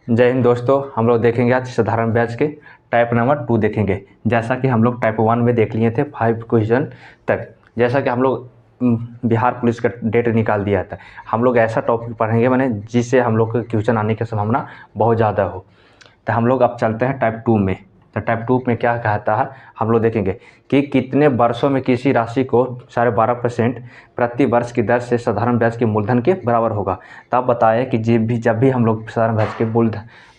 जय हिंद दोस्तों, हम लोग देखेंगे आज साधारण ब्याज के टाइप नंबर 2 देखेंगे। जैसा कि हम लोग टाइप 1 में देख लिए थे 5 क्वेश्चन तक। जैसा कि हम लोग बिहार पुलिस का डेट निकाल दिया था, हम लोग ऐसा टॉपिक पढ़ेंगे मैंने जिससे हम लोग को क्वेश्चन आने की संभावना बहुत ज़्यादा हो। तो हम लोग अब चलते हैं टाइप 2 में। तो टाइप 2 में क्या कहता है, हम लोग देखेंगे कि कितने वर्षों में किसी राशि को 12.5% प्रति वर्ष की दर से साधारण ब्याज के मूलधन के बराबर होगा। तो आप बताएं कि जब भी हम लोग साधारण ब्याज के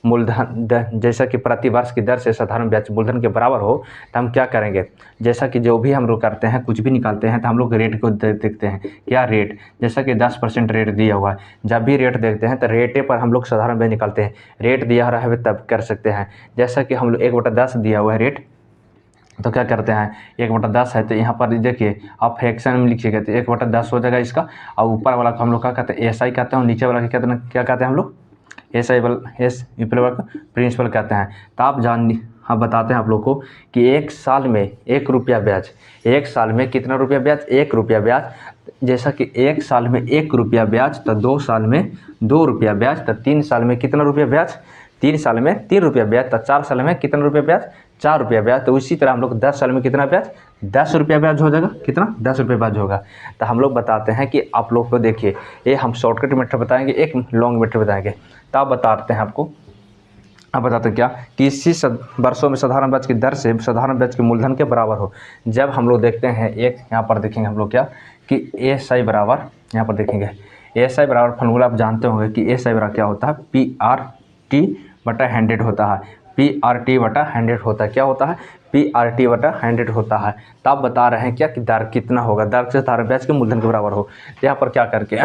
मूलधन जैसा कि प्रति वर्ष की दर से साधारण ब्याज मूलधन के बराबर हो, तो हम क्या करेंगे। जैसा कि जो भी हम लोग करते हैं, कुछ भी निकालते हैं, तो हम लोग रेट को देखते हैं। क्या रेट, जैसा कि 10% रेट दिया हुआ है, जब भी रेट देखते हैं तो रेटे पर हम लोग साधारण ब्याज निकालते हैं। रेट दिया रहा है तब कर सकते हैं। जैसा कि हम लोग 1/10 दिया हुआ है रेट, तो क्या करते हैं 1/10 है, तो यहाँ पर देखिए आप फ्रैक्शन में लिखिएगा तो 1/10 हो जाएगा इसका। और ऊपर वाला को हम लोग क्या कहते हैं, SI कहते हैं, और नीचे वाला क्या कहते हैं हम लोग, प्रिंसिपल कहते हैं। तो आप हाँ बताते हैं आप लोग को कि 1 साल में 1 रुपया ब्याज, 1 साल में कितना रुपया ब्याज, 1 रुपया ब्याज। जैसा कि 1 साल में 1 रुपया ब्याज, तो 2 साल में 2 रुपया ब्याज, तो 3 साल में कितना रुपया ब्याज, 3 साल में 3 रुपया ब्याज, तो 4 साल में कितना रुपया ब्याज, 4 रुपया ब्याज। तो उसी तरह हम लोग 10 साल में कितना ब्याज, 10 रुपया ब्याज हो जाएगा। कितना, 10 रुपया ब्याज होगा। तो हम लोग बताते हैं कि आप लोग को देखिए, ये हम शॉर्टकट मेथड बताएंगे, एक लॉन्ग मेथड बताएंगे। तो आप बताते हैं आपको, अब बताते क्या कि इसी वर्षों में साधारण ब्याज की दर से साधारण ब्याज के मूलधन के बराबर हो। जब हम लोग देखते हैं, एक यहाँ पर देखेंगे हम लोग क्या कि SI बराबर, यहाँ पर देखेंगे SI बराबर फॉर्मूला आप जानते होंगे कि SI बराबर क्या होता है, PRT/100 होता है। PRT/100 होता है, क्या होता है, PRT/100 होता है। तो आप बता रहे हैं क्या कि दर कितना होगा, दर से साधारण ब्याज के मूलधन के बराबर हो। तो यहाँ पर क्या करके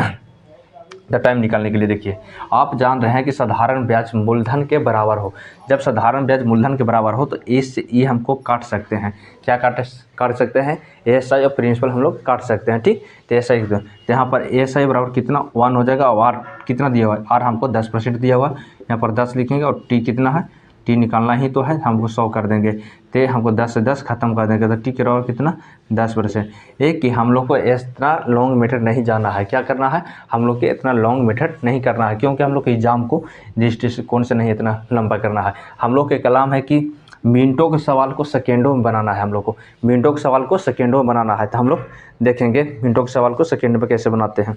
टाइम निकालने के लिए देखिए, आप जान रहे हैं कि साधारण ब्याज मूलधन के बराबर हो। जब साधारण ब्याज मूलधन के बराबर हो तो इससे ये हमको काट सकते हैं। क्या काट सकते हैं, SI और प्रिंसिपल हम लोग काट सकते हैं। ठीक, तो SI तो यहाँ पर SI बराबर कितना 1 हो जाएगा, और R कितना दिया हुआ है, R हमको 10% दिया हुआ है, यहाँ पर 10 लिखेंगे, और T कितना है, T निकालना ही तो है, हमको 100 कर देंगे। तो हमको 10 से 10 खत्म कर देंगे, तो T के बराबर कितना 10%। एक कि हम लोग को इतना लॉन्ग मेथड नहीं जाना है, क्या करना है, हम लोग के इतना लॉन्ग मेथड नहीं करना है, क्योंकि हम लोग के एग्जाम को दृष्टिकोण से नहीं इतना लंबा करना है। हम लोग के कलाम है कि मिनटों के सवाल को सेकेंडों में बनाना है। हम लोग को मिनटों के सवाल को सेकेंडों में बनाना है। तो हम लोग देखेंगे मिनटों के सवाल को सेकेंड में कैसे बनाते हैं।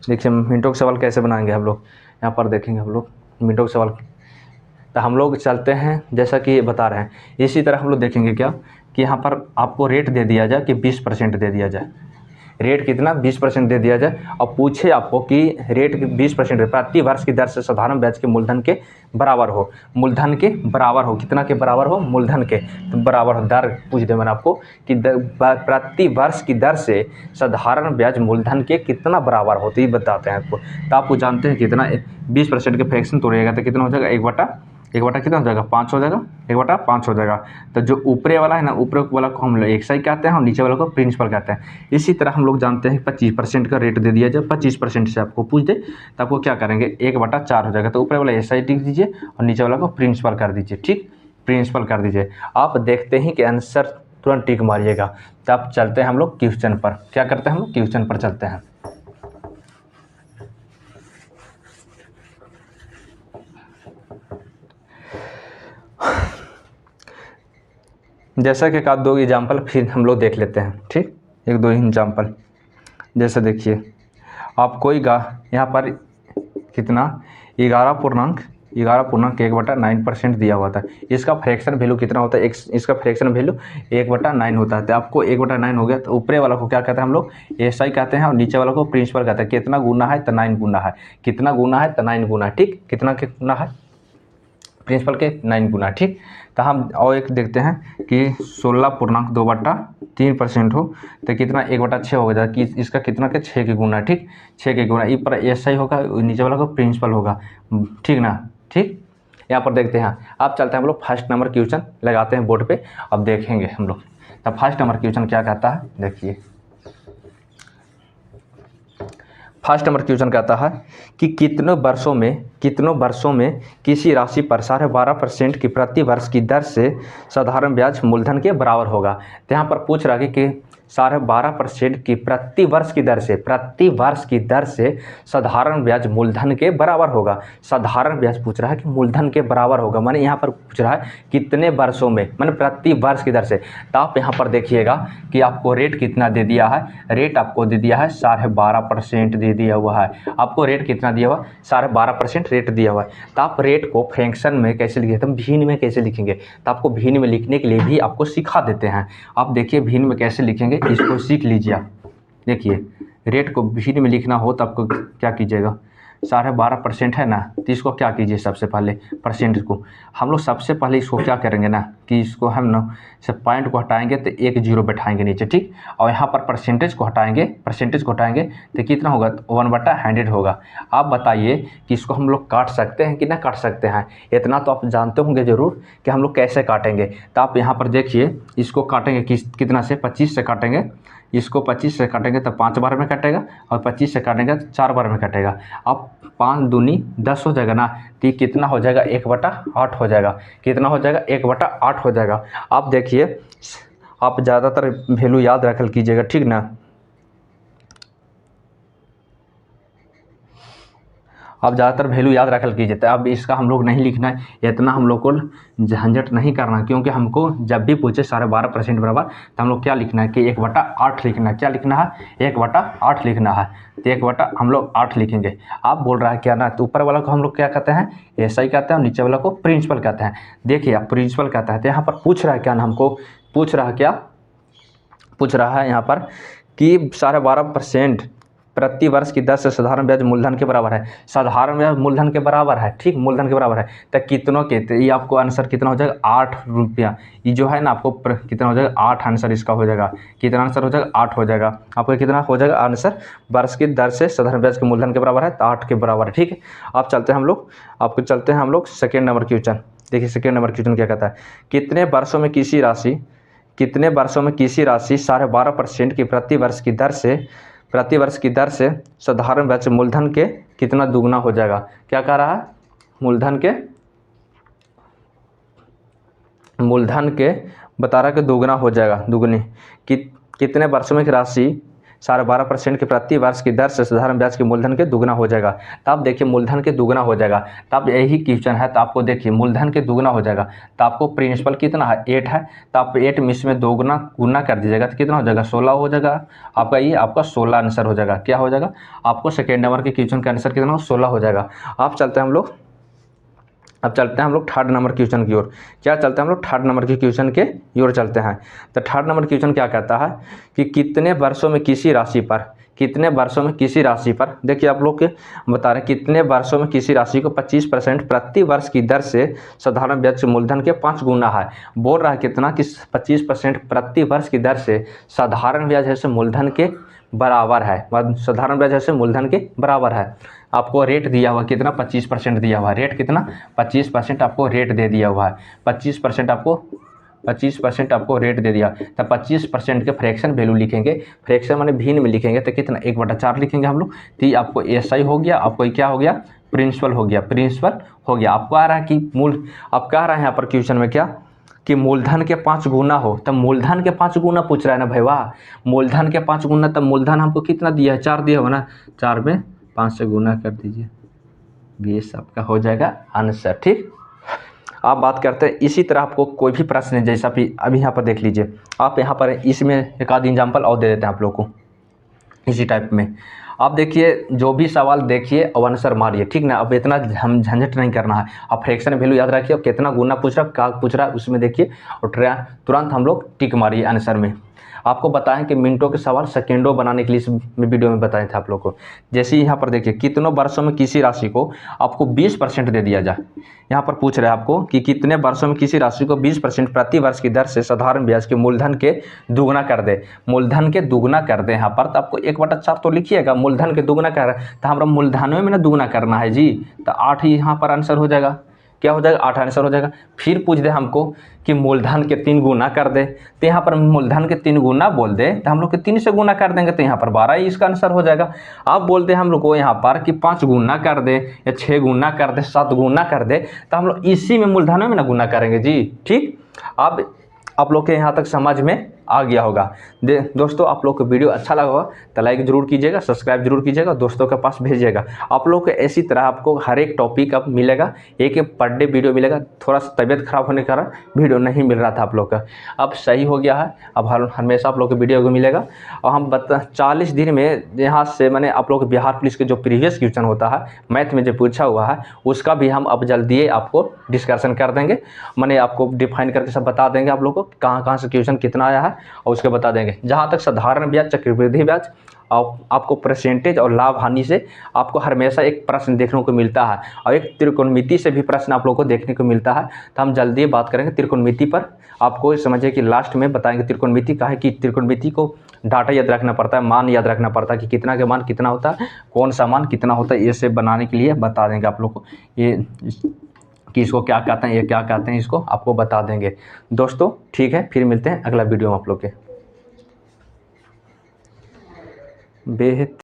देखिए मिनटों के सवाल कैसे बनाएंगे हम लोग, यहाँ पर देखेंगे हम लोग मिनटों के सवाल। तो हम लोग चलते हैं जैसा कि बता रहे हैं, इसी तरह हम लोग देखेंगे क्या कि यहाँ पर आपको रेट दे दिया जाए कि 20% दे दिया जाए। रेट कितना, 20% दे दिया जाए, और पूछे आपको कि रेट 20% प्रति वर्ष की दर से साधारण ब्याज के मूलधन के बराबर हो। मूलधन के बराबर हो, कितना के बराबर हो, मूलधन के तो बराबर हो। दर पूछ दे मैंने आपको कि प्रति वर्ष की दर से साधारण ब्याज मूलधन के कितना बराबर हो, तो ये बताते हैं आपको। तो आपको जानते हैं कितना, 20% के फ्रैक्शन तोड़िएगा तो कितना हो जाएगा, 1/1 कितना हो जाएगा, 5 हो जाएगा, 1/5 हो जाएगा। तो जो ऊपरे वाला है ना, ऊपरे वाला को हम लोग SI कहते हैं, और नीचे वाला को प्रिंसिपल कहते हैं। इसी तरह हम लोग जानते हैं 25% का रेट दे दिया जाए, 25% से आपको पूछ दे तो आपको क्या करेंगे, 1/4 हो जाएगा। तो ऊपरे वाला SI टिक दीजिए और नीचे वाला को प्रिंसिपल कर दीजिए। ठीक, प्रिंसिपल कर दीजिए। आप देखते ही कि आंसर तुरंत टिक मारिएगा। तो आप चलते हैं हम लोग क्वेश्चन पर, क्या करते हैं हम लोग क्वेश्चन पर चलते हैं। जैसा कि एक आध 2 एग्जाम्पल फिर हम लोग देख लेते हैं। ठीक, 1-2 एग्जाम्पल। जैसे देखिए आप कोई यहाँ पर कितना 11.1/9% दिया हुआ था। इसका फ्रैक्शन वैल्यू कितना होता है, इसका फ्रैक्शन वैल्यू 1/9 होता है। तो आपको 1/9 हो गया, तो ऊपरे वाला को क्या कहते हैं हम लोग, SI कहते हैं, और नीचे वाला को प्रिंसिपल कहते हैं। कितना गुना है, तो 9 गुना है। कितना गुना है, तो 9 गुना। ठीक, कितना के गुना है, प्रिंसिपल के 9 गुना। ठीक, तो हम और एक देखते हैं कि 16.2/3% हो, तो कितना 1/6 हो गया कि इसका कितना के 6 के गुना। ठीक, 6 के गुना, इस पर SI होगा, नीचे वाला को प्रिंसिपल होगा। ठीक ना, ठीक। यहाँ पर देखते हैं, आप चलते हैं हम लोग फर्स्ट नंबर क्वेश्चन लगाते हैं बोर्ड पे, अब देखेंगे हम लोग। तो फर्स्ट नंबर क्वेश्चन क्या कहता है, देखिए फर्स्ट नंबर क्वेश्चन कहता है कि कितनों वर्षों में किसी राशि पर 12.5% की प्रति वर्ष की दर से साधारण ब्याज मूलधन के बराबर होगा। तो यहाँ पर पूछ रहा है कि 12.5% की प्रति वर्ष की दर से साधारण ब्याज मूलधन के बराबर होगा। साधारण ब्याज पूछ रहा है कि मूलधन के बराबर होगा, माने यहाँ पर पूछ रहा है कितने वर्षों में, माने प्रति वर्ष की दर से। तो आप यहाँ पर देखिएगा कि आपको रेट कितना दे दिया है, रेट आपको दे दिया है 12.5% दे दिया हुआ है। आपको रेट कितना दिया हुआ, 12.5% रेट दिया हुआ है। तो आप रेट को फ्रैक्शन में कैसे लिखेंगे, तो भिन्न में कैसे लिखेंगे, तो आपको भिन्न में लिखने के लिए भी आपको सिखा देते हैं। आप देखिए भिन्न में कैसे लिखेंगे, इसको सीख लीजिए आप। देखिए रेट को भिन्न में लिखना हो तो आपको क्या कीजिएगा, 12.5% है ना, तो इसको क्या कीजिए, सबसे पहले परसेंट को हम लोग सबसे पहले इसको क्या करेंगे ना कि इसको हम ना सब पॉइंट को हटाएंगे तो एक जीरो बैठाएंगे नीचे, ठीक। और यहाँ पर परसेंटेज को हटाएंगे तो कितना होगा, 1/100 होगा। आप बताइए कि इसको हम लोग काट सकते हैं कि ना काट सकते हैं, इतना तो आप जानते होंगे ज़रूर कि हम लोग कैसे काटेंगे। तो आप यहाँ पर देखिए इसको काटेंगे कितना से, 25 से काटेंगे। इसको 25 से काटेंगे तो 5 बार में कटेगा, और 25 से काटेंगे तो 4 बार में कटेगा। अब 5 दूनी 10 हो जाएगा ना, तो ये कितना हो जाएगा, 1/8 हो जाएगा। कितना हो जाएगा, 1/8 हो जाएगा। आप देखिए आप ज़्यादातर वैल्यू याद रखल कीजिएगा, ठीक ना। आप ज़्यादातर वैल्यू याद रखल कीजिए। तो अब इसका हम लोग नहीं लिखना है, इतना हम लोग को झंझट नहीं करना, क्योंकि हमको जब भी पूछे 12.5% बराबर तो हम लोग क्या लिखना है कि 1/8 लिखना है। क्या लिखना है, 1/8 लिखना है। तो 1/8 हम लोग 8 लिखेंगे। आप बोल रहा है क्या ना, तो ऊपर वाला को हम लोग क्या कहते हैं, एसआई कहते हैं, और नीचे वाला को प्रिंसिपल कहते हैं। देखिए आप प्रिंसिपल कहता है, तो यहाँ पर पूछ रहा है क्या ना, हमको पूछ रहा है यहाँ पर कि 12.5% प्रति वर्ष की दर से साधारण ब्याज मूलधन के बराबर है। साधारण ब्याज मूलधन के बराबर है, ठीक, मूलधन के बराबर है। तो कितनों के, तो ये आपको आंसर कितना हो जाएगा, 8 रुपया। ये जो है ना आपको कितना हो जाएगा, 8 आंसर इसका हो जाएगा। कितना आंसर हो जाएगा, 8 हो जाएगा। आपको कितना हो जाएगा आंसर, वर्ष की दर से साधारण ब्याज के मूलधन के बराबर है, तो 8 के बराबर है, ठीक है। आप चलते हैं हम लोग सेकेंड नंबर क्वेश्चन। देखिए सेकेंड नंबर क्वेश्चन क्या कहता है, कितने वर्षों में किसी राशि 12.5% की प्रति वर्ष की दर से साधारण ब्याज मूलधन के कितना दुगना हो जाएगा। क्या कह रहा है, मूलधन के बता रहा है कि दुगना हो जाएगा, दुगनी। कितने वर्षों में की राशि 12.5% की प्रति वर्ष की दर से साधारण ब्याज के मूलधन के दुगना हो जाएगा। तो आप देखिए मूलधन के दुगना हो जाएगा, तो आप यही क्वेश्चन है। तो आपको देखिए मूलधन के दुगना हो जाएगा, तो आपको प्रिंसिपल कितना है, 8 है। तो आप 8 में इसमें गुना कर दीजिएगा, तो कितना हो जाएगा, 16 हो जाएगा। आपका ये आपका 16 आंसर हो जाएगा। क्या हो जाएगा, आपको सेकेंड नंबर के क्वेश्चन का आंसर कितना, 16 हो जाएगा। अब चलते हैं हम लोग थर्ड नंबर क्वेश्चन की ओर। क्या चलते हैं हम लोग थर्ड नंबर के क्वेश्चन के ओर चलते हैं। तो थर्ड नंबर क्वेश्चन क्या कहता है कि कितने वर्षों में किसी राशि पर देखिए आप लोग के बता रहे हैं, कितने वर्षों में किसी राशि को 25% प्रति वर्ष की दर से साधारण ब्याज मूलधन के 5 गुना है। बोल रहा है कितना कि 25% प्रति वर्ष की दर से साधारण ब्याज है मूलधन के बराबर है, साधारण ब्याज है मूलधन के बराबर है। आपको रेट दिया हुआ कितना, 25% दिया हुआ है। रेट कितना, 25% आपको रेट दे दिया हुआ है। 25% आपको रेट दे दिया, तो 25% के फ्रैक्शन वैल्यू लिखेंगे। फ्रैक्शन माने भिन्न में लिखेंगे, तो कितना, 1/4 लिखेंगे हम लोग। तो आपको एसआई हो गया, आपको क्या हो गया, प्रिंसिपल हो गया। आपको आ रहा है कि आप कह रहे हैं यहाँ पर क्वेश्चन में क्या कि मूलधन के 5 गुना हो, तब मूलधन के 5 गुना पूछ रहा है ना भाई, वाह। मूलधन के 5 गुना, तब मूलधन हमको कितना दिया है, 4 दिया हो ना, 4 में 5 से गुना कर दीजिए, 20 आपका हो जाएगा आंसर, ठीक। आप बात करते हैं इसी तरह आपको कोई भी प्रश्न है, जैसा भी अभी यहाँ पर देख लीजिए। आप यहाँ पर इसमें एक आध एग्जाम्पल और दे देते हैं आप लोग को इसी टाइप में। आप देखिए जो भी सवाल देखिए और आंसर मारिए, ठीक ना। अब इतना हम झंझट नहीं करना है। आप फ्रैक्शन वैल्यू याद रखिए, और कितना गुना पूछ रहा है, क्या पूछ रहा है उसमें देखिए, और तुरंत हम लोग टिक मारिए आंसर में। आपको बताएं कि मिनटों के सवाल सेकेंडों बनाने के लिए इस वीडियो में बताए थे आप लोग को। जैसे यहाँ पर देखिए, कितनों वर्षों में किसी राशि को आपको 20% दे दिया जाए। यहाँ पर पूछ रहे हैं आपको कि कितने वर्षों में किसी राशि को 20% प्रति वर्ष की दर से साधारण ब्याज के मूलधन के दुगना कर दे। मूलधन के दुगना कर दे, यहाँ पर तो आपको 1/4 तो लिखिएगा, मूलधन के दुगना कर, तो हमारा मूलधन में ना दुगना करना है जी, तो 8 ही यहाँ पर आंसर हो जाएगा। क्या हो जाएगा, 8 आंसर हो जाएगा। फिर पूछ दे हमको कि मूलधन के 3 गुना कर दे, तो यहाँ पर मूलधन के 3 गुना बोल दे, तो हम लोग के 3 से गुना कर देंगे, तो यहाँ पर 12 ही इसका आंसर हो जाएगा। अब बोल दे हम लोग को यहाँ पर कि 5 गुना कर दे, या 6 गुना कर दे, 7 गुना कर दे, तो हम लोग इसी में मूलधन में ना गुना करेंगे जी, ठीक। अब आप लोग के यहाँ तक समझ में आ गया होगा। दोस्तों आप लोग को वीडियो अच्छा लगा होगा तो लाइक ज़रूर कीजिएगा, सब्सक्राइब जरूर कीजिएगा, दोस्तों के पास भेजिएगा। आप लोग को इसी तरह आपको हर एक टॉपिक अब मिलेगा, एक पर डे वीडियो मिलेगा। थोड़ा सा तबीयत खराब होने के कारण वीडियो नहीं मिल रहा था आप लोग का, अब सही हो गया है। अब हमेशा आप लोग को वीडियो को मिलेगा। और हम 40 दिन में यहाँ से मैंने आप लोग बिहार पुलिस के जो प्रीवियस क्वेश्चन होता है मैथ में जो पूछा हुआ है उसका भी हम अब जल्दी आपको डिस्कशन कर देंगे। मैंने आपको डिफाइन करके सब बता देंगे आप लोग को कहाँ कहाँ से क्वेश्चन कितना आया है और उसके बता देंगे। जहाँ तक साधारण ब्याज, चक्रवृद्धि ब्याज, आपको परसेंटेज और लाभ हानि से आपको हमेशा एक प्रश्न देखने को मिलता है और एक त्रिकोणमिति से भी प्रश्न आप लोग को देखने को मिलता है। तो हम जल्दी बात करेंगे त्रिकोणमिति पर। आपको समझिए कि लास्ट में बताएंगे त्रिकोणमिति का है कि त्रिकोणमिति को डाटा याद रखना पड़ता है, मान याद रखना पड़ता है कि कितना के मान कितना होता है, कौन सा मान कितना होता है, ये सब बनाने के लिए बता देंगे आप लोग को। ये कि इसको क्या कहते हैं, ये क्या कहते हैं, इसको आपको बता देंगे। दोस्तों ठीक है, फिर मिलते हैं अगला वीडियो में आप लोग के। बेहद